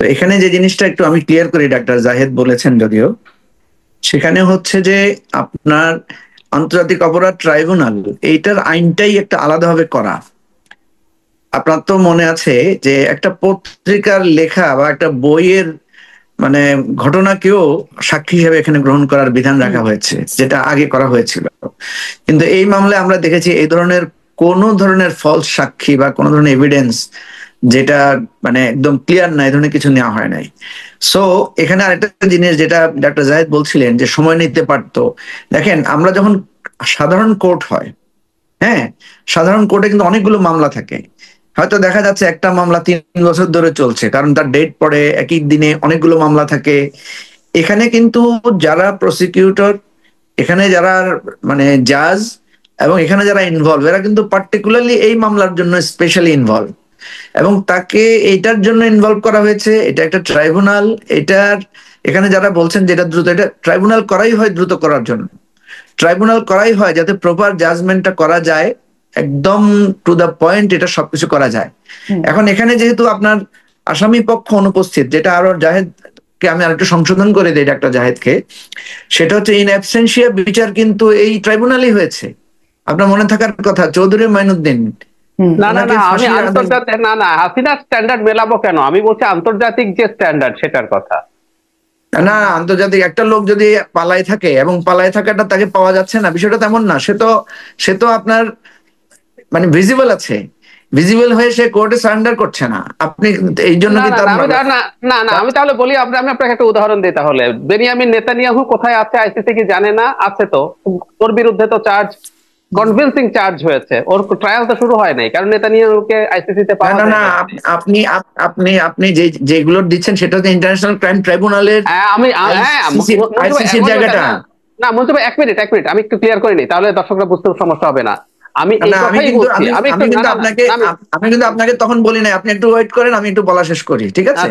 তো এখানে যে জিনিসটা একটু আমি ক্লিয়ার করি, ডাক্তার জাহেদ বলেছেন যদিও, সেখানে হচ্ছে যে আপনার আন্তর্জাতিক অপরাধ ট্রাইব্যুনাল এইটার আইনটাই একটা আলাদাভাবে করা। আপনার তো মনে আছে যে একটা পত্রিকার লেখা বা একটা বইয়ের মানে ঘটনাকেও সাক্ষী হিসেবে এখানে গ্রহণ করার বিধান রাখা হয়েছে, যেটা আগে করা হয়েছিল। কিন্তু এই মামলায় আমরা দেখেছি এই ধরনের কোন ধরনের ফলস সাক্ষী বা কোন ধরনের এভিডেন্স যেটা মানে একদম ক্লিয়ার না, এই ধরনের কিছু নেওয়া হয় নাই। সো এখানে আরেকটা জিনিস যেটা ডাক্তার জাহেদ বলছিলেন যে সময় নিতে পারতো, দেখেন আমরা যখন সাধারণ কোর্ট হয়, হ্যাঁ, সাধারণ কোর্টে কিন্তু অনেকগুলো মামলা থাকে। হয়তো দেখা যাচ্ছে একটা মামলা 3 বছর ধরে চলছে, কারণ তার ডেট পড়ে একই দিনে, অনেকগুলো মামলা থাকে। এখানে কিন্তু যারা প্রসিকিউটর, এখানে যারা মানে জাজ এবং এখানে যারা ইনভলভ, এরা কিন্তু পার্টিকুলারলি এই মামলার জন্য স্পেশালি ইনভলভ, এবং তাকে এইটার জন্য ইনভলভ করা হয়েছে। এটা একটা ট্রাইব্যুনাল, এটার এখানে যারা বলছেন যেটা দ্রুত, এটা ট্রাইব্যুনাল করাই হয় দ্রুত করার জন্য, ট্রাইব্যুনাল করাই হয় যাতে প্রপার জাজমেন্টটা করা যায়, একদম টু দা পয়েন্ট এটা সবকিছু করা যায়। এখন এখানে যেহেতু আপনার আসামি পক্ষ অনুপস্থিত, যেটা আরো জাহেদকে আমি আরেকটু সংশোধন করে দিই ডাক্তার জাহেদকে, সেটা হচ্ছে ইন অ্যাবসেন্সিয়া বিচার কিন্তু এই ট্রাইব্যুনালই হয়েছে। আপনার মনে থাকার কথা চৌধুরী মাইনুদ্দিন। না না না, আমি আন্তর্জাতিক না হাসিনা স্ট্যান্ডার্ড মেলাবো কেন, আমি বলছি আন্তর্জাতিক যে স্ট্যান্ডার্ড সেটার কথা। না, আন্তর্জাতিক একটা লোক যদি পালায় থাকে এবং পালায় থাকাটা তাকে পাওয়া যাচ্ছে না, বিষয়টা তেমন না। সে তো আপনার মানে ভিজিবল আছে, ভিজিবল হয়ে সে কোর্টে সারেন্ডার করছে না। আপনি এই জন্য কি তার না আমি তাহলে বলি, আমি আপনাকে একটা উদাহরণ দিই তাহলে। বেনিয়ামিন নেতানিয়াহু কোথায় আছে আইসিসি কি জানে না? আছে তো, ওর বিরুদ্ধে তো চার্জ, কনভিন্সিং চার্জ হয়েছে, ওর ট্রায়াল তো শুরু হয় নাই, কারণ নেতানিয়াহুকে আইসিসিতে পাওয়া যায় না। আপনি আপনি আপনি যেগুলো দিচ্ছেন সেটা হচ্ছে ইন্টারন্যাশনাল ক্রাইম ট্রাইব্যুনালের আইসিসির জায়গাটা। না মঞ্জু ভাই, এক মিনিট আমি একটু ক্লিয়ার করে নিই, তাহলে দর্শকরা বুঝতে সমস্যা হবে না। আমি কিন্তু আপনাকে তখন বলি না, আপনি একটু ওয়েট করেন, আমি একটু বলা শেষ করি, ঠিক আছে?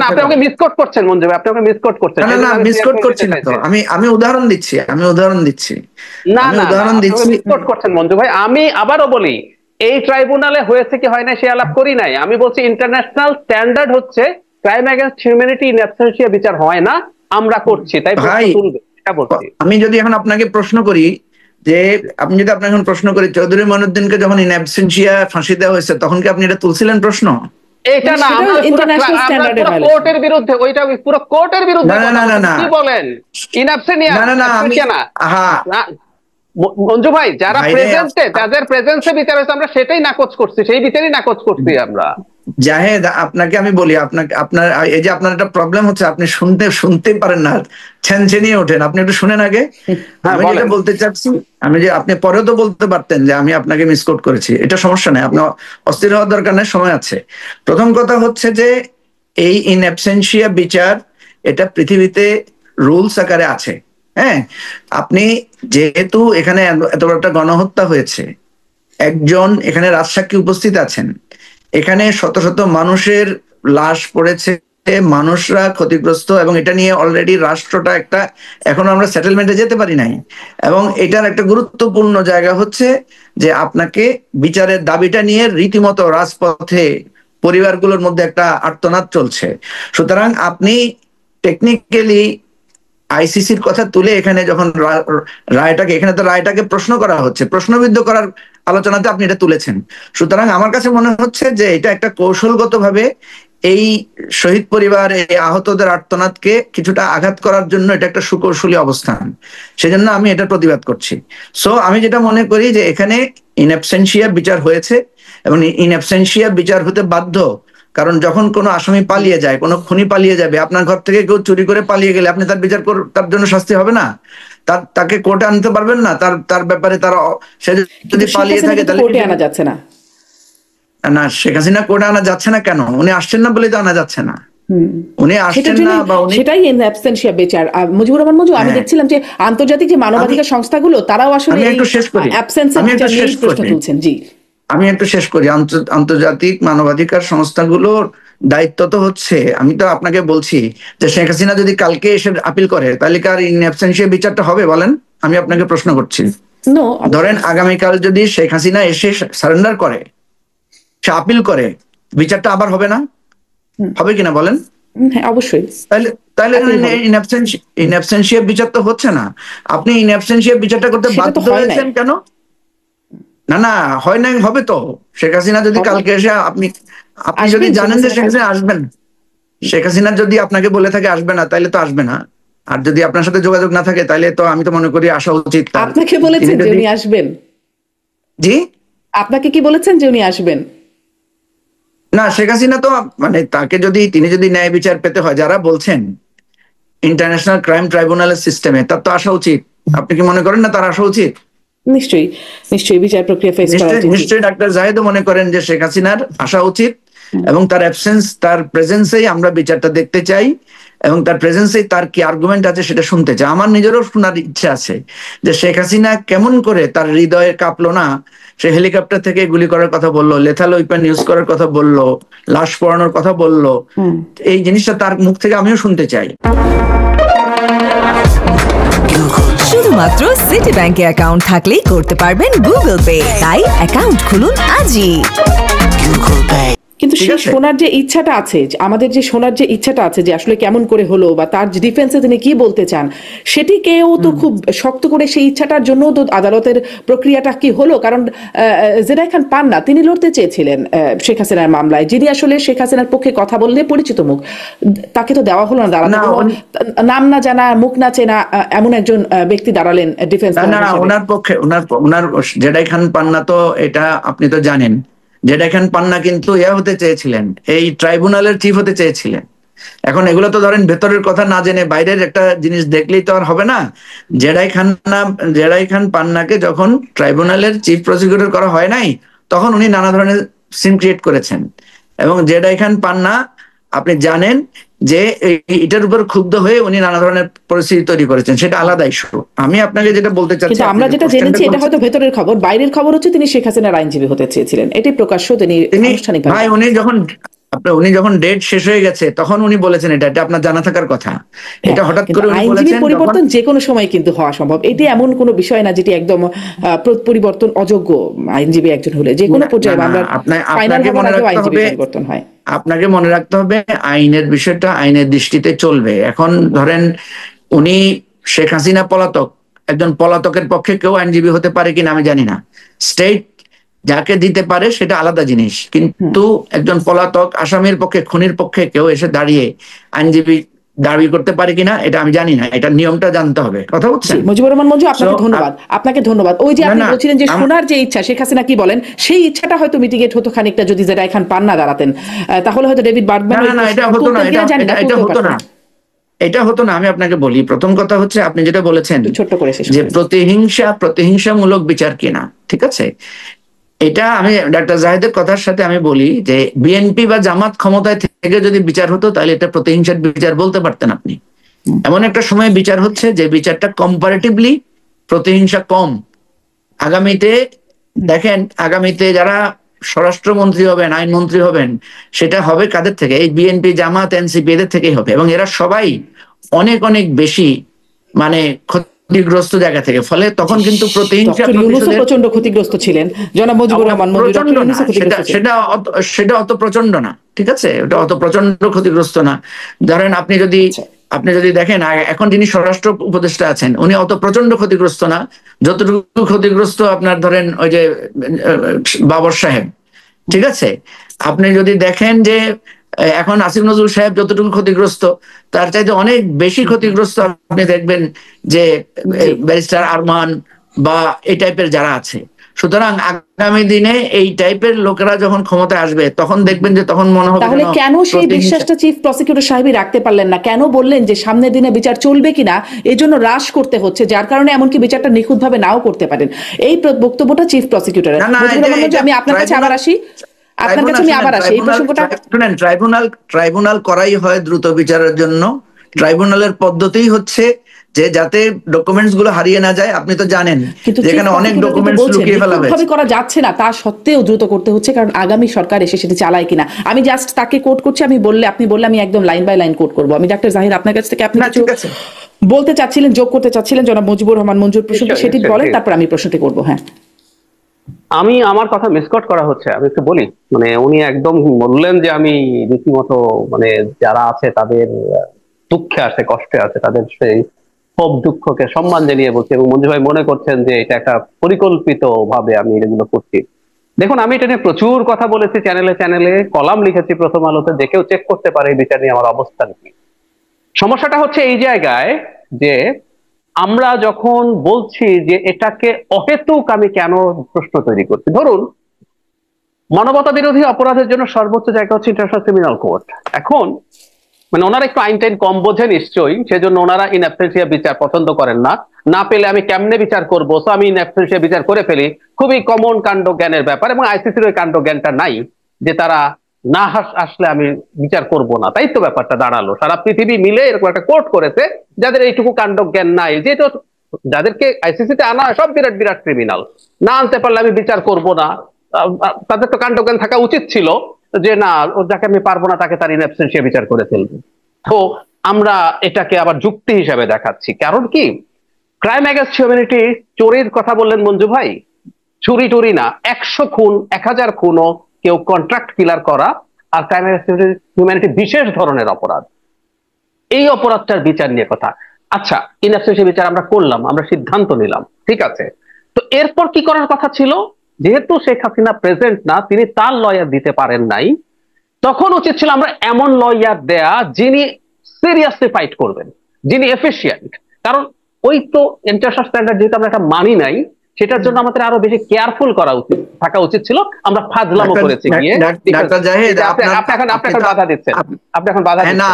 না আপনি আমাকে মিসকোট করছেন মঞ্জু ভাই, আপনি আমাকে মিসকোট করছেন। না মিসকোট করছি না তো, আমি উদাহরণ দিচ্ছি, না মিসকোট করছেন মঞ্জু ভাই। আমি আবারও বলি, এই ট্রাইব্যুনালে হয়েছে কি হয় না সে আলাপ করি নাই। আমি বলছি ইন্টারন্যাশনাল স্ট্যান্ডার্ড হচ্ছে crime against humanity in absentia বিচার হয় না, আমরা করছি, তাই ভাই আমি যদি এখন আপনাকে প্রশ্ন করি যে আপনি যদি আপনাকে এখন প্রশ্ন করি চৌধুরী মইনুদ্দিনকে যখন ইন অ্যাবসেন্সিয়া ফাঁসি দেওয়া হয়েছে তখন কি আপনি এটা তুলছিলেন প্রশ্ন? এটা না, আমরা ইন্টারন্যাশনাল স্ট্যান্ডার্ডের কোর্টের বিরুদ্ধে, ওইটা পুরো কোর্টের বিরুদ্ধে। না কি বলেন? ইন অ্যাবসেন্সিয়া না মঞ্জু ভাই, যারা প্রেজেন্টে, যাদের প্রেজেন্সে বিচার হয়েছে আমরা সেটাই নাকচ করছি, সেই বিচারই নাকচ করছি আমরা। জাহেদ, আপনাকে আমি বলি, আপনার এই যে আপনার একটা প্রবলেম হচ্ছে, আপনি শুনতে পারেন না, ছেনছেনিয়ে ওঠেন। আপনি একটু শুনেন আগে। আমি যেটা বলতে চাচ্ছি, আপনি পরেও তো বলতে পারতেন যে আমি আপনাকে মিসকোট করেছি, এটা সমস্যা নেই, আপনার অস্থির হওয়ার দরকার নেই, সময় আছে। প্রথম কথা হচ্ছে যে এই ইন অ্যাবসেন্সিয়া বিচার এটা পৃথিবীতে রুলস আকারে আছে। হ্যাঁ, আপনি যেহেতু এখানে এত বড় একটা গণহত্যা হয়েছে, একজন এখানে রাজসাক্ষী উপস্থিত আছেন, এখানে শত শত মানুষের লাশ পড়েছে, মানুষরা ক্ষতিগ্রস্ত, এবং এটা নিয়ে অলরেডি রাষ্ট্রটা একটা, এখন আমরা সেটেলমেন্টে যেতে পারি নাই। এবং এটার একটা গুরুত্বপূর্ণ জায়গা হচ্ছে যে আপনাকে বিচারের দাবিটা নিয়ে রীতিমতো রাজপথে পরিবারগুলোর মধ্যে একটা আর্তনাদ চলছে। সুতরাং আপনি টেকনিক্যালি আইসিসির কথা তুলে এখানে যখন রায়টাকে, এখানে তো রায়টাকে প্রশ্ন করা হচ্ছে, প্রশ্নবিদ্ধ করার আলোচনাতে আপনি এটা তুলেছেন। সুতরাং আমার কাছে মনে হচ্ছে যে এটা একটা কৌশলগতভাবে এই শহীদ পরিবার, এই আহতদের আর্তনাদকে কিছুটা আঘাত করার জন্য এটা একটা সুকৌশলী অবস্থান, সেজন্য আমি এটা প্রতিবাদ করছি। সো আমি যেটা মনে করি যে এখানে ইন অ্যাবসেন্সিয়া বিচার হয়েছে, এবং ইন অ্যাবসেন্সিয়া বিচার হতে বাধ্য, কারণ যখন কোনো আসামি পালিয়ে যায়, কোনো খুনি পালিয়ে যাবে, আপনার ঘর থেকে কেউ চুরি করে পালিয়ে গেলে আপনি তার বিচার তার জন্য শাস্তি হবে না? তাকে কোর্টে আনতে পারবেন না? তার ব্যাপারে তার সে যদি পালিয়ে থাকে তাহলে কোর্টে আনা যাচ্ছে না। না, শেখ হাসিনা কোর্টে আনা যাচ্ছে না কেন? উনি আসছেন না বলেই তো আনা যাচ্ছে না। উনি আসছেন না, বা উনি সেটাই ইন অ্যাবসেন্সিয়া বিচার। মুজিবুর রহমান মঞ্জু, আমি দেখছিলাম যে আন্তর্জাতিক যে মানবাধিকার সংস্থাগুলো তারাও আসলে অ্যাবসেন্সের বিচার নিয়ে প্রশ্ন তুলছেন। জি, আমি একটু শেষ করি। আন্তর্জাতিক মানবাধিকার সংস্থাগুলোর দায়িত্ব তো হচ্ছে, আমি তো আপনাকে বলছি যে শেখ হাসিনা যদি কালকে এসে আপিল করে তাহলে কার ইন অ্যাবসেন্সিয়া বিচারটা হবে বলেন? আমি আপনাকে প্রশ্ন করছি। ধরেন আগামীকাল যদি শেখ হাসিনা এসে সারেন্ডার করে, সে আপিল করে, বিচারটা আবার হবে না? হবে কিনা বলেন? হ্যাঁ অবশ্যই। তাহলে ইন অ্যাবসেন্সিয়া বিচার তো হচ্ছে না। আপনি ইন অ্যাবসেন্সিয়া বিচারটা করতে বাধ্য হয়েছেন কেন? না হয় নাই, হবে তো। শেখ হাসিনা যদি কালকে এসে আপনি যদি জানেন যে শেখ হাসিনা আসবেন, শেখ হাসিনা যদি আপনাকে বলে থাকে আসবে না, তাহলে তো আসবে না। আর যদি আপনার সাথে যোগাযোগ না থাকে তাহলে তো আমি তো মনে করি আসা উচিত। আপনাকে বলেছেন যে উনি আসবেন? জি, আপনাকে কি বলেছেন যে উনি আসবেন? না, শেখ হাসিনা তো মানে তাকে তিনি যদি ন্যায় বিচার পেতে হয়, যারা বলছেন ইন্টারন্যাশনাল ক্রাইম ট্রাইব্যুনালের সিস্টেমে, তার তো আসা উচিত। আপনি কি মনে করেন না তার আসা উচিত? নিশ্চয়ই বিচার প্রক্রিয়া ফেস করা উচিত। নিশ্চয়ই ডাক্তার জাহিদও মনে করেন যে শেখ হাসিনার আসা উচিত, এবং তার অ্যাবসেন্স, তার প্রেজেন্সেই আমরা বিচারটা দেখতে চাই, এবং তার প্রেজেন্সেই তার কি আর্গুমেন্ট আছে সেটা শুনতে চাই। আমার নিজেরও শোনার ইচ্ছা আছে যে শেখ হাসিনা কেমন করে তার হৃদয়ে কাঁপলো না, সে হেলিকপ্টার থেকে গুলি করার কথা বললো, লেথাল ওয়েপন ইউজ করার কথা বললো, লাশ পোড়ানোর কথা বললো। এই জিনিসটা তার মুখ থেকে আমিও শুনতে চাই। শুধুমাত্র সিটি ব্যাংকে অ্যাকাউন্ট থাকলেই করতে পারবেন গুগল পে। তাই অ্যাকাউন্ট খুলুন আজই। কিন্তু সেই শোনার যে ইচ্ছাটা আছে, আমাদের যে শোনার যে ইচ্ছাটা আছে যে আসলে কেমন করে হলো বা তার ডিফেন্সে তিনি কি বলতে চান, সেটিকেও তো খুব শক্ত করে সেই ইচ্ছাটার জন্য তো আদালতের প্রক্রিয়াটা কি হলো। কারণ জেনাই খান পান্না তিনি লড়তে চেয়েছিলেন শেখ হাসিনার মামলায়, যিনি আসলে শেখ হাসিনার পক্ষে কথা বললে পরিচিত মুখ, তাকে তো দেওয়া হলো না। দাঁড়ানো নাম না জানা, মুখ না চেনা এমন একজন ব্যক্তি দাঁড়ালেন ডিফেন্স। ওনার পক্ষে ওনার জেনাই খান পান্না তো, এটা আপনি তো জানেন, জেনাই খান পান্না কিন্তু হতে চেয়েছিলেন, এই ট্রাইব্যুনালের চিফ হতে চেয়েছিলেন। এখন এগুলো তো ধরেন ভেতরের কথা না জেনে বাইরের একটা জিনিস দেখলেই তো আর হবে না। জেনাই খান পান্নাকে যখন ট্রাইব্যুনালের চিফ প্রসিকিউটর করা হয় নাই, তখন উনি নানা ধরনের সিন ক্রিয়েট করেছেন। এবং জেনাই খান পান্না আপনি জানেন যে এটার উপর ক্ষুব্ধ হয়ে উনি নানা ধরনের পরিস্থিতি তৈরি করেছেন, সেটা আলাদা ইস্যু। আমি আপনাকে যেটা বলতে চাচ্ছি, আমরা যেটা জেনেছি এটা হয়তো ভেতরের খবর, বাইরের খবর হচ্ছে তিনি শেখ হাসিনার আইনজীবী হতে চেয়েছিলেন, এটি প্রকাশ্য তিনি আনুষ্ঠানিকভাবে। ভাই, উনি যখন ডেট শেষ হয়ে গেছে তখন উনি বলেছেন, এটা আপনার জানা থাকার কথা। এটা হঠাৎ করে উনি বলেছেন। পরিবর্তন যে কোনো সময় কিন্তু হওয়া সম্ভব, এটি এমন কোনো বিষয় না যেটি একদম পরিবর্তন অযোগ্য। আইনজীবী একজন হলে যে কোনো পর্যায়ে আমরা ফাইনাল হওয়ার আগে আইনজীবী পরিবর্তন হয়। আপনাকে মনে রাখতে হবে আইনের বিষয়টা আইনের দৃষ্টিতে চলবে। এখন ধরেন উনি শেখ হাসিনা পলাতক, একজন পলাতকের পক্ষে কেউ আইনজীবী হতে পারে কিনা আমি জানি না। স্টেট যাকে দিতে পারে সেটা আলাদা জিনিস, কিন্তু একজন পলাতক আসামির পক্ষে, খুনির পক্ষে কেউ এসে দাঁড়িয়ে আইনজীবী দাবি করতে পারে কিনা এটা আমি জানি না। এটা নিয়মটা জানতে হবে। কথা বুঝছেন? মুজিবুর রহমান মঞ্জু, আপনাকে ধন্যবাদ। ওই যে আপনি বলছিলেন যে শোনার যে ইচ্ছা, শেখ হাসিনা কি বলেন, সেই ইচ্ছাটা হয়তো মিটিগেট হতো খানিকটা যদি জেনাই খান পান্না দাঁড়াতেন, তাহলে হয়তো ডেভিড বার্গম্যান এটা হতো না। আমি আপনাকে বলি, প্রথম কথা হচ্ছে আপনি যেটা বলেছেন যে প্রতিহিংসামূলক বিচার কিনা, ঠিক আছে, এটা আমি ডাক্তার জাহিদের কথার সাথে আমি বলি যে বিএনপি বা জামাত ক্ষমতায় থেকে যদি বিচার হতো তাহলে এটা প্রতিহিংসার বিচার বলতে পারতেন আপনি। এমন একটা সময় বিচার হচ্ছে যে বিচারটা কম্পারেটিভলি প্রতিহিংসা কম। আগামীতে দেখেন, আগামীতে যারা স্বরাষ্ট্রমন্ত্রী হবেন, আইনমন্ত্রী হবেন, সেটা হবে কাদের থেকে? এই বিএনপি, জামাত, এনসিপি এদের থেকেই হবে, এবং এরা সবাই অনেক অনেক বেশি মানে ক্ষতিগ্রস্ত জায়গা থেকে। ফলে তখন কিন্তু প্রতিহিংসা, প্রচন্ড ক্ষতিগ্রস্ত ছিলেন জনাব মুজিবুর রহমান মঞ্জু। সেটা অত প্রচন্ড না, ঠিক আছে, ওটা অত প্রচন্ড ক্ষতিগ্রস্ত না। ধরেন আপনি যদি দেখেন এখন যিনি স্বরাষ্ট্র উপদেষ্টা আছেন উনি অত প্রচন্ড ক্ষতিগ্রস্ত না, যতটুকু ক্ষতিগ্রস্ত আপনার ধরেন ওই যে বাবর সাহেব, ঠিক আছে। আপনি যদি দেখেন যে এখন আসিফ নজরুল সাহেব যতটুকু ক্ষতিগ্রস্ত, তার চাইতে অনেক বেশি ক্ষতিগ্রস্ত আপনি দেখবেন যে ব্যারিস্টার আরমান বা এই টাইপের যারা আছে। সুতরাং আগামী দিনে এই টাইপের লোকেরা যখন ক্ষমতায় আসবে তখন দেখবেন যে তখন মনে হবে, তাহলে কেন সেই বিশ্বাসটা চিফ প্রসিকিউটর সাহেবই রাখতে পারলেন না? কেন বললেন যে সামনের দিনে বিচার চলবে কিনা এই জন্য হ্রাস করতে হচ্ছে, যার কারণে এমনকি বিচারটা নিখুঁতভাবে নাও করতে পারেন? এই বক্তব্যটা চিফ প্রসিকিউটরের। আমি আপনার কাছে আবার আসি, এই প্রসঙ্গটা শুনেন। ট্রাইব্যুনাল করাই হয় দ্রুত বিচারের জন্য। ট্রাইব্যুনালের পদ্ধতি হচ্ছে যে যাতে ডকুমেন্টস গুলো হারিয়ে না যায়। আপনি তো জানেন যেখানে অনেক ডকুমেন্টস লুকিয়ে ফেলা হয়েছে, করা যাচ্ছে না, তা সত্ত্বেও দ্রুত করতে হচ্ছে, কারণ আগামী সরকার এসে সেটা চালায় কিনা। আমি জাস্ট তাকে কোট করছি, আপনি বললে আমি একদম লাইন বাই লাইন কোট করবো। আমি ডাক্তার জাহিদ আপনার কাছ থেকে আপনি কিছু বলতে চাচ্ছিলেন, যোগ করতে চাচ্ছিলেন জনাব মুজিবুর রহমান মঞ্জুর প্রসঙ্গে, সেটি বলেন, তারপর আমি প্রশ্নটি করবো। হ্যাঁ, আমার কথা মিসকট করা হচ্ছে, আমি একটু বলি। মানে উনি একদম বললেন যে আমি রীতিমতো মানে যারা আছে তাদের দুঃখে আছে, কষ্টে আছে, তাদের সেই ক্ষোভ দুঃখকে সম্মান জানিয়ে বলছি, এবং মঞ্জু ভাই মনে করছেন যে এটা একটা পরিকল্পিত ভাবে আমি এগুলো করছি। দেখুন, আমি এটা নিয়ে প্রচুর কথা বলেছি, চ্যানেলে চ্যানেলে কলাম লিখেছি, প্রথম আলোতে, দেখেও চেক করতে পারে এই বিচার নিয়ে আমার অবস্থান কি। সমস্যাটা হচ্ছে এই জায়গায় যে আমরা যখন বলছি যে এটাকে অহেতুক আমি কেন প্রশ্ন তৈরি করছি, ধরুন মানবতা বিরোধী অপরাধের জন্য সর্বোচ্চ জায়গা হচ্ছে ইন্টারন্যাশনাল ক্রিমিনাল কোর্ট। এখন মানে ওনারা একটু আইন টাইন কম বোঝে নিশ্চয়ই, সেজন্য ওনারা ইন অ্যাবসেন্সিয়া বিচার পছন্দ করেন না। না পেলে আমি কেমনে বিচার করবো, তো আমি ইন অ্যাবসেন্সিয়া বিচার করে ফেলি। খুবই কমন কাণ্ড জ্ঞানের ব্যাপার, এবং আইসিসির ওই কাণ্ড জ্ঞানটা নাই যে তারা না আসলে আমি বিচার করব না। তাই তো ব্যাপারটা দাঁড়ালো, সারা পৃথিবী মিলে এরকম একটা কোর্ট করেছে যাদের এইটুকু কাণ্ড জ্ঞান নাই, যেহেতু যাদেরকে আইসিসিতে আনা হয় সব বিরাট বিরাট ক্রিমিনাল, না আনতে পারলে আমি বিচার করব না। তাদের তো কাণ্ড জ্ঞান থাকা উচিত ছিল যে না, ও যাকে আমি পারবো না তাকে তার ইন অ্যাবসেন্সিয়া বিচার করে ফেলবো। তো আমরা এটাকে আবার যুক্তি হিসাবে দেখাচ্ছি, কারণ কি ক্রাইম এগেইনস্ট হিউম্যানিটি, চোরের কথা বললেন মঞ্জু ভাই, চুরি টুরি না, 100 খুন 1000 খুনও কেউ কন্ট্রাক্ট কিলার করা, আর ক্রাইম এগেইনস্ট হিউম্যানিটি বিশেষ ধরনের অপরাধ। এই অপরাধটার বিচার নিয়ে কথা। আচ্ছা, ইন অ্যাবসেন্সিয়া বিচার আমরা করলাম, আমরা সিদ্ধান্ত নিলাম, ঠিক আছে। তো এরপর কি করার কথা ছিল? যেহেতু শেখ হাসিনা প্রেজেন্ট না, তিনি তার লয়ার দিতে পারেন নাই, তখন উচিত ছিল আমরা এমন লয়ার দেয়া যিনি সিরিয়াসলি ফাইট করবেন, যিনি এফিশিয়েন্ট। কারণ ওই তো ইন্টারন্যাশনাল স্ট্যান্ডার্ড যেহেতু আমরা একটা মানি নাই, সেটার জন্য আমাদের আরো বেশি কেয়ারফুল থাকা উচিত ছিল। আমরা ফাজলামো করেছি গিয়ে। ডাক্তার জাহিদ, আপনি এখন বাধা দিচ্ছেন, আপনি এখন বাধা দিচ্ছেন। না,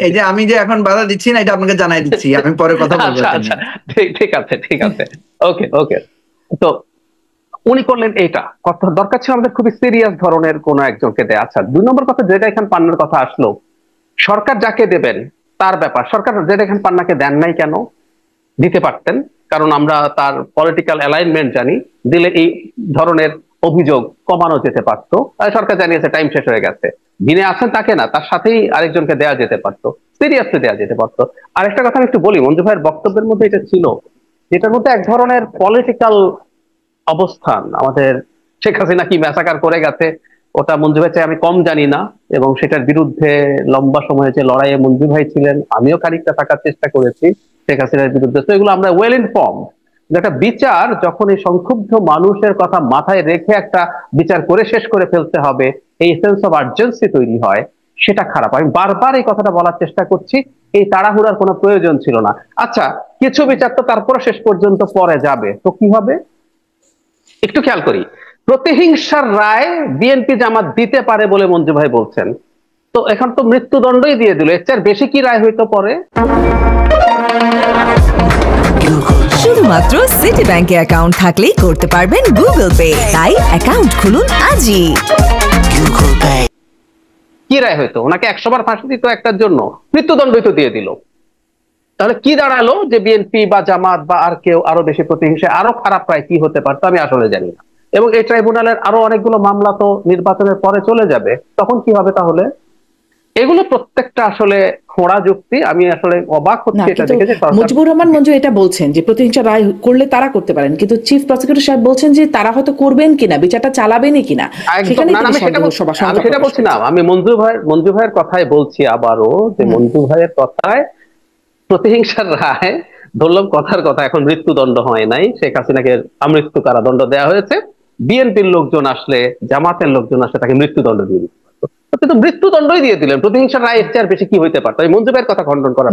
এই যে আমি যে এখন বাধা দিচ্ছি না, এটা আপনাকে জানাই দিচ্ছি, আমি পরে কথা বলবো। আচ্ছা, ঠিক আছে, ঠিক আছে, ওকে ওকে। তো উনি করলেন এইটা, কথা দরকার ছিল আমাদের খুবই সিরিয়াস ধরনের কোন একজনকে দেয়া। আচ্ছা, 2 নম্বর কথা, যেটা এখানে পান্নার কথা আসলো, সরকার যাকে দেবেন তার ব্যাপার। সরকার যেটা এখানে পান্নাকে দেন নাই কেন? দিতে পারতেন, কারণ আমরা তার পলিটিক্যাল অ্যালাইনমেন্ট জানি, দিলে এই ধরনের অভিযোগ কমানো যেতে পারতো। সরকার জানিয়েছে টাইম শেষ হয়ে গেছে, যিনি আছেন তাকে না, তার সাথেই আরেকজনকে দেয়া যেতে পারতো, সিরিয়াসলি দেয়া যেতে পারতো। আরেকটা কথা আমি একটু বলি, মঞ্জু ভাইয়ের বক্তব্যের মধ্যে এটা ছিল, যেটার মধ্যে এক ধরনের পলিটিক্যাল অবস্থান। আমাদের শেখ হাসিনা কি ম্যাসাকার করে গেছে ওটা মঞ্জু ভাই চাই আমি কম জানি না, এবং সেটার বিরুদ্ধে লম্বা সময় যে লড়াইয়ে মঞ্জু ভাই ছিলেন, আমিও খানিকটা থাকার চেষ্টা করেছি শেখ হাসিনার বিরুদ্ধে। তো এগুলো আমরা ওয়েল ইনফর্ম। একটা বিচার যখন এই সংক্ষুব্ধ মানুষের কথা মাথায় রেখে একটা বিচার করে শেষ করে ফেলতে হবে, এই সেন্স অফ আর্জেন্সি তৈরি হয়, সেটা খারাপ। আমি বারবার এই কথাটা বলার চেষ্টা করছি, এই তাড়াহুড়ার কোনো প্রয়োজন ছিল না। আচ্ছা, কিছু বিচার তো তারপরে শেষ পর্যন্ত পরে যাবে, তো কি হবে একটু খেয়াল করি। প্রতিহিংসার রায় বিএনপি জামাত দিতে পারে বলে মঞ্জু ভাই বলছেন, তো এখন তো মৃত্যুদণ্ডই দিয়ে দিল, এর চেয়ে বেশি কি রায় হইতো পরে? শুধুমাত্র সিটি ব্যাংকে অ্যাকাউন্ট থাকলেই করতে পারবেন গুগল পে, তাই অ্যাকাউন্ট খুলুন আজই। কি রায় হইতো? ওনাকে 100 বার ফাঁসি দিত একটার জন্য, মৃত্যুদণ্ডই তো দিয়ে দিল। তাহলে কি দাঁড়ালো যে বিএনপি বা জামাত বা আর কেউ আরো বেশি প্রতিহিংসা, আরো খারাপ রায় কি হতে পারতো আমি আসলে জানি না। এবং এই ট্রাইব্যুনালের আরো অনেকগুলো মামলা তো নির্বাচনের পরে চলে যাবে, তখন কি হবে তাহলে? এগুলো প্রত্যেকটা আসলে খোঁড়া যুক্তি। আমি আসলে অবাক হচ্ছি এটা দেখে যে মুজিবুর রহমান মঞ্জু এটা বলছেন যে প্রতিহিংসা রায় করলে তারা করতে পারেন, কিন্তু চিফ প্রসিকিউটর সাহেব বলছেন যে তারা হয়তো করবেন কিনা, বিচারটা চালাবেনই কিনা। সেটা বলছি না, আমি মঞ্জু ভাইয়ের কথাই বলছি আবারও, যে মঞ্জু ভাইয়ের কথায় প্রতিহিংসার রায়, ধরলাম কথার কথা, এখন মৃত্যুদণ্ড হয় নাই, শেখ হাসিনাকে আমৃত্যু কারাদণ্ড দেওয়া হয়েছে, বিএনপির লোকজন আসলে, জামাতের লোকজন আসলে তাকে মৃত্যুদণ্ড দিয়ে দিতে পারতো, কিন্তু মৃত্যুদণ্ডই দিয়ে দিলেন। প্রতিহিংসার রায় এর চেয়ে বেশি কি হইতে পারতো? এই মঞ্জু ভাইয়ের কথা খণ্ডন করার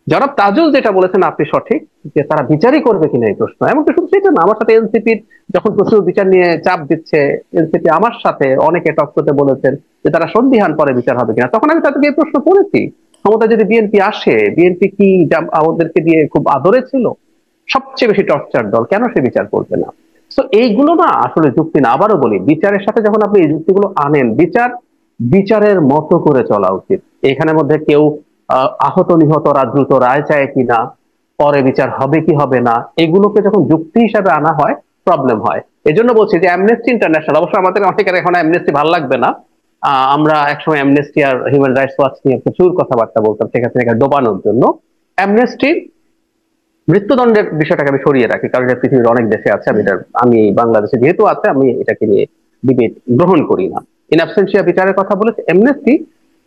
জনাব তাজুল যেটা বলেছেন আপনি সঠিক, যে তারা বিচারই করবে কিনা এই প্রশ্ন। এমনকি শুধু সেটা না, আমার সাথে এনসিপির যখন প্রচুর বিচার নিয়ে চাপ দিচ্ছে, এনসিপি আমার সাথে অনেকে টক করতে বলেছেন যে তারা সন্দিহান পরে বিচার হবে কিনা, তখন আমি তাদেরকে এই প্রশ্ন করেছি, ক্ষমতা যদি বিএনপি আসে, বিএনপি কি আমাদেরকে দিয়ে খুব আদরে ছিল? সবচেয়ে বেশি টর্চার দল, কেন সে বিচার করবে না? তো এইগুলো না আসলে যুক্তি না। আবারও বলি, বিচারের সাথে যখন আপনি এই যুক্তিগুলো আনেন, বিচারের মতো করে চলা উচিত। এখানের মধ্যে কেউ আহত নিহতরা দ্রুত রায় চায় কিনা, পরে বিচার হবে কি হবে না, এগুলোকে যখন যুক্তি হিসাবে আনা হয়, প্রবলেম হয়। এই জন্য বলছি যে অ্যামনেস্টি ইন্টারন্যাশনাল, অবশ্য আমাদের অনেকের এখন অ্যামনেস্টি ভালো লাগবে না, আমরা একসময় অ্যামনেস্টি আর হিউম্যান রাইটস ওয়াচ নিয়ে প্রচুর কথাবার্তা বলতাম, ঠিক আছে, ডোবানোর জন্য। অ্যামনেস্টি মৃত্যুদণ্ডের বিষয়টাকে আমি সরিয়ে রাখি, কারণ এটা পৃথিবীর অনেক দেশে আছে, আমি বাংলাদেশে যেহেতু আছে আমি এটাকে নিয়ে ডিবেট গ্রহণ করি না। ইন অ্যাবসেন্সিয়া বিচারের কথা বলেছে এমনেস্টি,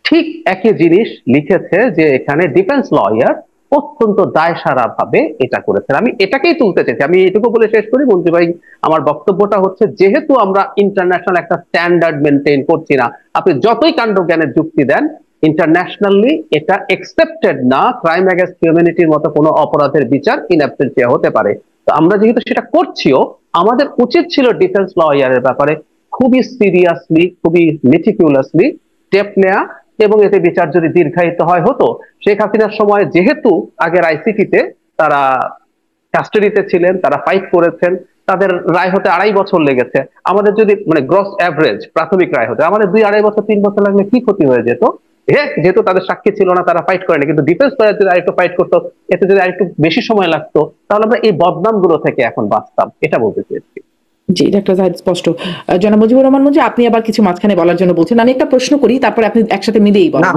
ঠিক একই জিনিস লিখেছে যে এখানে ডিফেন্স লয়ার অত্যন্ত দায়সারা ভাবে এটা করেছেন। আমি এটাকেই তুলতে চাইছি। আমি এটুকু বলে শেষ করি মন্ত্রী ভাই, আমার বক্তব্যটা হচ্ছে যেহেতু আমরা ইন্টারন্যাশনাল একটা স্ট্যান্ডার্ড মেনটেন করছি না, আপনি যতই কাণ্ড জ্ঞানের যুক্তি দেন, ইন্টারন্যাশনালি এটা একসেপ্টেড না ক্রাইম এগেইনস্ট হিউম্যানিটির মতো কোনো অপরাধের বিচার ইন অ্যাবসেন্সিয়া হতে পারে। তো আমরা যেহেতু সেটা করছিও, আমাদের উচিত ছিল ডিফেন্স লয়ারের ব্যাপারে খুবই সিরিয়াসলি, খুবই মেটিকুলাসলি স্টেপ নেওয়া, এবং এতে বিচার যদি দীর্ঘায়িত হয় হতো। শেখ হাসিনার সময় যেহেতু আগের আইসিটিতে তারা কাস্টাডিতে ছিলেন, তারা ফাইট করেছেন, তাদের রায় হতে 2.5 বছর লেগেছে। আমাদের যদি মানে গ্রস অ্যাভারেজ প্রাথমিক রায় হতে আমাদের 2-2.5 বছর 3 বছর লাগলে কি ক্ষতি হয়ে যেত? যেহেতু তাদের সাক্ষী ছিল না, তারা ফাইট করেনি, কিন্তু ডিফেন্স লয়ার যদি আরেকটু ফাইট করতো, এতে যদি আরেকটু বেশি সময় লাগতো, তাহলে আমরা এই বদনাম গুলো থেকে এখন বাঁচতাম, এটা বলতে চেয়েছি। জি, ডাক্তার জাহিদ স্পষ্ট। জনাব মুজিবুর রহমান মঞ্জু, আপনি আবার কিছু মাঝখানে বলার জন্য বলছেন, আমি একটা প্রশ্ন করি, তারপরে আপনি একসাথে মিলেই বলেন।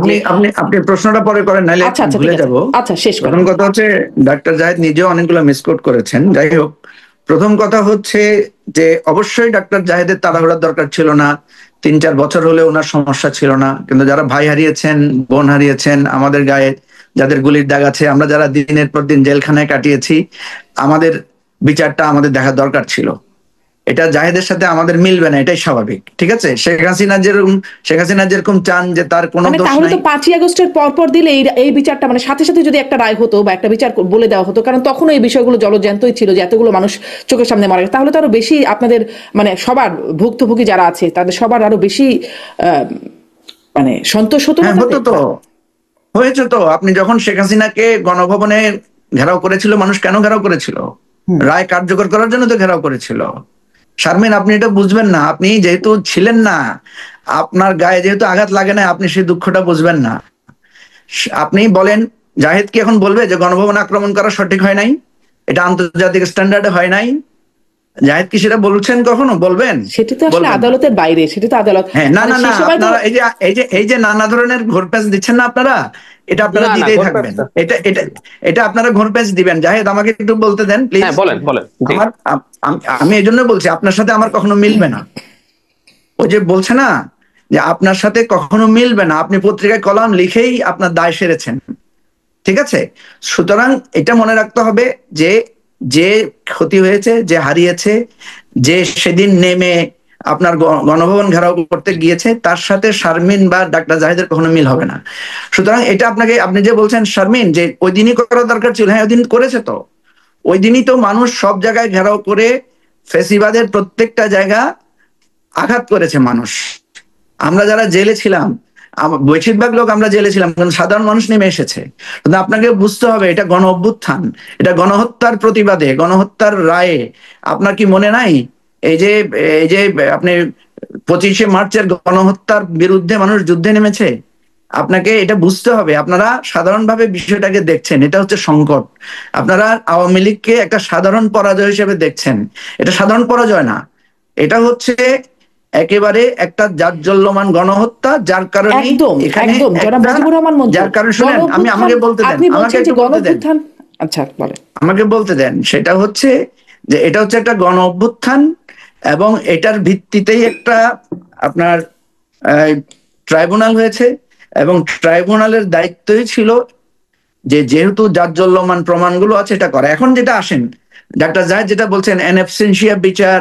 আপনি প্রশ্নটা পরে করেন, নাহলে ভুলে যাব। আচ্ছা, শেষ করেন। প্রথম কথা হচ্ছে ডাক্তার জাহিদ নিজেও অনেকগুলো মিসকোট করেছেন। যাই হোক, প্রথম কথা হচ্ছে যে অবশ্যই ডাক্তার জাহিদের তাড়াহুড়ার দরকার ছিল না। 3-4 বছর হলে ওনার সমস্যা ছিল না, কিন্তু যারা ভাই হারিয়েছেন, বোন হারিয়েছেন, আমাদের গায়ে যাদের গুলির দাগ আছে, আমরা যারা দিনের পর দিন জেলখানায় কাটিয়েছি, আমাদের বিচারটা আমাদের দেখা দরকার ছিল। এটা জাহিদের সাথে আমাদের মিলবে না, এটাই স্বাভাবিক। ঠিক আছে, শেখ হাসিনা যেরকম চান যে তার কোনো দোষ নাই, তাহলে তো 5ই আগস্টের পর দিলে এই বিচারটা মানে সাথে সাথে যদি একটা রায় হতো বা একটা বিচার বলে দেওয়া হতো, কারণ তখন এই বিষয়গুলো জলজ্যান্তই ছিল যে এতগুলো মানুষ চোখের সামনে মারা গেছে, তাহলে তো আরো বেশি আপনাদের মানে সবার ভুক্তভোগী যারা আছে তাদের সবার আরো বেশি মানে সন্তোষ হতো। তো হয়েছে তো। আপনি যখন শেখ হাসিনাকে গণভবনে ঘেরাও করেছিল, মানুষ কেন ঘেরাও করেছিল? রায় কার্যকর করার জন্য তো ঘেরাও করেছিল। শারমিন, আপনি এটা বুঝবেন না, আপনি যেহেতু ছিলেন না, আপনার গায়ে যেহেতু আঘাত লাগে না, আপনি সেই দুঃখটা বুঝবেন না। আপনি বলেন, জাহিদ কি এখন বলবে যে গণভবন আক্রমণ করা সঠিক হয় নাই, এটা আন্তর্জাতিক স্ট্যান্ডার্ডে হয় নাই? জাহিদ কি সেটা বলছেন? কখনো বলবেন? সেটা তো আসলে আদালতের বাইরে, সেটা তো আদালত। না, আপনারা এই যে নানা ধরনের ঘোরপ্যাচ দিচ্ছেন না আপনারা, এটা আপনারা দিতেই থাকবেন। এটা আপনারা ঘোরপ্যাচ দিবেন। জাহিদ, আমাকে একটু বলতে দেন প্লিজ। বলেন। আমি এই জন্য বলছি, আপনার সাথে আমার কখনো মিলবে না। ওই যে বলছে না যে আপনার সাথে কখনো মিলবে না, আপনি পত্রিকায় কলাম লিখেই আপনার দায় সেরেছেন। ঠিক আছে, সুতরাং এটা মনে রাখতে হবে যে ক্ষতি হয়েছে, যে হারিয়েছে, যে সেদিন নেমে আপনার গণভবন ঘেরাও করতে গিয়েছে, তার সাথে শারমিন বা ডাক্তার জাহিদের কখনো মিল হবে না। সুতরাং এটা আপনি যে বলছেন শারমিন যে ওই দিনই করা দরকার ছিল, হ্যাঁ ওই দিন করেছে তো। ওই দিনই তো মানুষ সব জায়গায় ঘেরাও করে ফ্যাসিবাদের প্রত্যেকটা জায়গা আঘাত করেছে মানুষ। আমরা যারা জেলে ছিলাম, বেশিরভাগ লোক আমরা জেলে ছিলাম, কিন্তু সাধারণ মানুষ নেমে এসেছে। কিন্তু আপনাকে বুঝতে হবে, এটা গণ অভ্যুত্থান, এটা গণহত্যার প্রতিবাদে, গণহত্যার রায়ে। আপনার কি মনে নাই এই যে আপনি 25শে মার্চের গণহত্যার বিরুদ্ধে মানুষ যুদ্ধে নেমেছে? আপনাকে এটা বুঝতে হবে। আপনারা সাধারণভাবে বিষয়টাকে দেখছেন, এটা হচ্ছে সংকট। আপনারা আওয়ামী লীগকে একটা সাধারণ পরাজয় হিসেবে দেখছেন। এটা সাধারণ পরাজয় না, এটা হচ্ছে একেবারে একটা জাজ্জল্যমান গণহত্যা, যার কারণে এখানে যার কারণে শুনেন, আমাকে বলতে দেন, আমাকে বলতে দেন। সেটা হচ্ছে যে এটা হচ্ছে একটা গণ অভ্যুত্থান, এবং এটার ভিত্তিতেই একটা আপনার ট্রাইব্যুনাল হয়েছে, এবং ট্রাইব্যুনালের দায়িত্বই ছিল যে যেহেতু জাজ্জল্যমান প্রমাণগুলো আছে এটা করা। এখন যেটা আসেন, ডাক্তার জাহিদ যেটা বলছেন এন অ্যাবসেন্সিয়া বিচার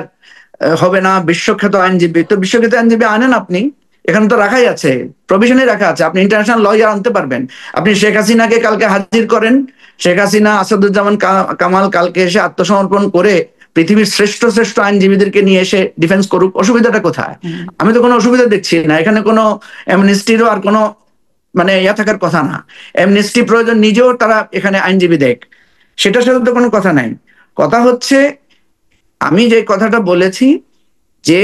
হবে না, বিশ্বখ্যাত আইনজীবী, তো বিশ্বখ্যাত আইনজীবী আনেন আপনি, এখানে তো রাখাই আছে, প্রভিশনে রাখা আছে, আপনি ইন্টারন্যাশনাল লয়ার আনতে পারবেন। আপনি শেখ হাসিনাকে কালকে হাজির করেন, শেখ হাসিনা, আসাদুজ্জামান কামাল কালকে এসে আত্মসমর্পণ করে পৃথিবীর শ্রেষ্ঠ আইনজীবীদেরকে নিয়ে এসে ডিফেন্স করুক, অসুবিধাটা কোথায়? আমি তো কোনো অসুবিধা দেখছি না। এখানে কোনো অ্যামনেস্টিরও আর কোনো মানে থাকার কথা না। অ্যামনেস্টি প্রয়োজন, নিজেও তারা এখানে আইনজীবী দেখ, সেটার সাথে তো কোনো কথা নাই। কথা হচ্ছে আমি যে কথাটা বলেছি যে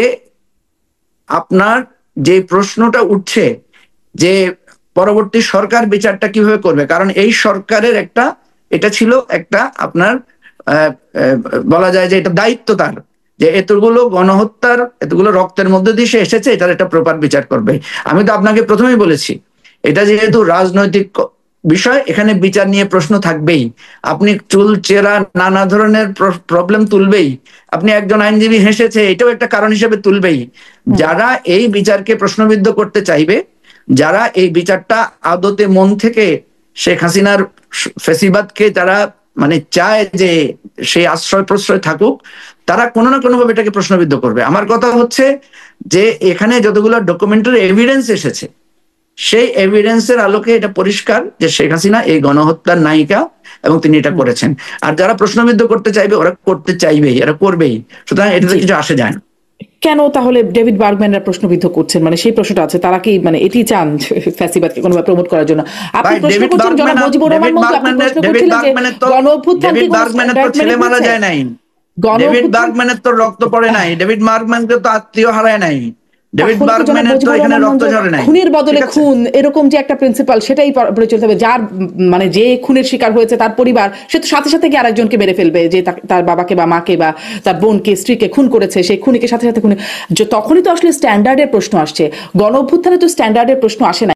আপনার যে প্রশ্নটা উঠছে যে পরবর্তী সরকার বিচারটা কিভাবে করবে, কারণ এই সরকারের এটা ছিল একটা আপনার বলা যায় যে এটা দায়িত্ব তার, যে এতগুলো গণহত্যার, এতগুলো রক্তের মধ্যে দিয়ে সে এসেছে, এটার একটা প্রপার বিচার করবে। আমি তো আপনাকে প্রথমেই বলেছি, এটা যেহেতু রাজনৈতিক বিষয়, এখানে বিচার নিয়ে প্রশ্ন থাকবেই। আপনি চুল চেরা নানা ধরনের প্রবলেম তুলবেই। আপনি একজন আইনজীবী হেসেছে, এটাও একটা কারণ হিসেবে তুলবেই। যারা এই বিচারকে প্রশ্নবিদ্ধ করতে চাইবে, যারা এই বিচারটা আদতে মন থেকে শেখ হাসিনার ফ্যাসিবাদকে যারা মানে চায় যে সে আশ্রয় প্রশ্রয় থাকুক, তারা কোনো না কোনো ভাবে এটাকে প্রশ্নবিদ্ধ করবে। আমার কথা হচ্ছে যে এখানে যতগুলো ডকুমেন্টারি এভিডেন্স এসেছে, সেই এভিডেন্সের আলোকে এটা পরিষ্কার যে শেখ হাসিনা এই গণহত্যার নায়িকা এবং তিনি এটা করেছেন। আর যারা প্রশ্নবিদ্ধ করতে চাইবে ওরা করতে চাইবেই, এরা করবেই। সুতরাং এটাতে কিছু আসে যায় না। কেন তাহলে ডেভিড বার্গম্যানরা প্রশ্নবিদ্ধ করছেন? মানে সেই প্রশ্নটা আছে, তারা কি মানে এটি চান ফ্যাসিবাদকে কোনোভাবে প্রমোট করার জন্য? আপনি প্রশ্ন করছেন জনাব মুজিবুর রহমান মঞ্জু, আপনি প্রশ্ন করছিলেন যে গণঅভ্যুত্থান কি ছেলে মারা যায় নাই, ডেভিড বার্গম্যানের তো রক্ত পড়ে নাই, ডেভিড বার্গম্যানকে তো আত্মীয় হারায় নাই, ডেভিড বার্গম্যানের তো এখানে রক্ত ঝরে নাই। খুনের বদলে খুন, এরকম যে একটা প্রিন্সিপাল, সেটাই প্রচলিত হবে। যার মানে যে খুনের শিকার হয়েছে তার পরিবার, সে তো সাথে সাথে কি আরেকজনকে মেরে ফেলবে, যে তার বাবাকে বা মাকে বা তার বোনকে স্ত্রীকে খুন করেছে, সেই খুনিকে সাথে সাথে খুনে। তখনই তো আসলে স্ট্যান্ডার্ডের প্রশ্ন আসছে। গণ অভ্যুত্থানে তো স্ট্যান্ডার্ডের প্রশ্ন আসে না।